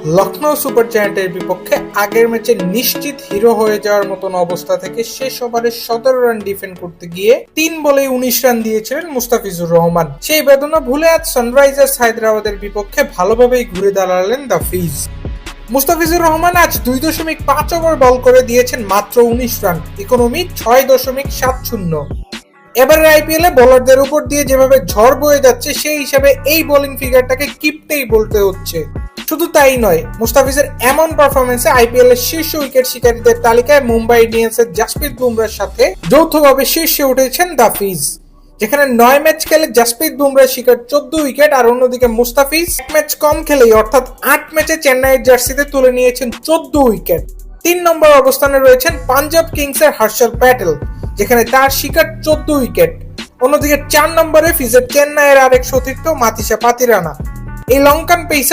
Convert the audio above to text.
Lucknow super জায়ান্টের বিপক্ষে আগের ম্যাচে নিশ্চিত হিরো হয়ে যাওয়ার মতন অবস্থা থেকে শেষ ওভারে 17 রান ডিফেন্ড করতে গিয়ে 3 বলে 19 রান দিয়েছিলেন মুস্তাফিজুর রহমান। সেই বেদনা ভুলে আজ সানরাইজার্স হায়দ্রাবাদের বিপক্ষে ভালোভাবেই ঘুরে দাঁড়ালেন দ্য ফিজ। মুস্তাফিজুর রহমান আজ 2.5 ওভার বল করে দিয়েছেন মাত্র 19 রান, ইকোনমি 6.70। এবারের আইপিএলে বোলারদের উপর দিয়ে যেভাবে ঝড় বয়ে যাচ্ছে সেই হিসাবে এই বোলিং ফিগারটাকে কিপটেই বলতে হচ্ছে। শুধু তাই নয়, মুস্তাফিজের এমন পারফরমেন্সে আইপিএল এর শীর্ষ উইকেট শিকারীদের তালিকায় মুম্বাই ইন্ডিয়ান্সের জাসপ্রীত বুমরার সাথে যৌথভাবে শীর্ষে উঠেছেন দ্য ফিজ, যেখানে 9 ম্যাচ খেলে জাসপ্রীত বুমরার শিকার 14 উইকেট, আর অন্যদিকে মুস্তাফিজ 1 ম্যাচ কম খেলেই অর্থাৎ 8 ম্যাচে চেন্নাইয়ের জার্সিতে তুলে নিয়েছেন 14 উইকেট। 3 নম্বর অবস্থানে রয়েছেন পাঞ্জাব কিংসের হর্ষল প্যাটেল, যেখানে তার শিকার 14 উইকেট। অন্যদিকে 4 নম্বরে ফিজের চেন্নাইয়ের আরেক সতীর্থ মাতিসা পাতিরানা। এই লঙ্কান পেসার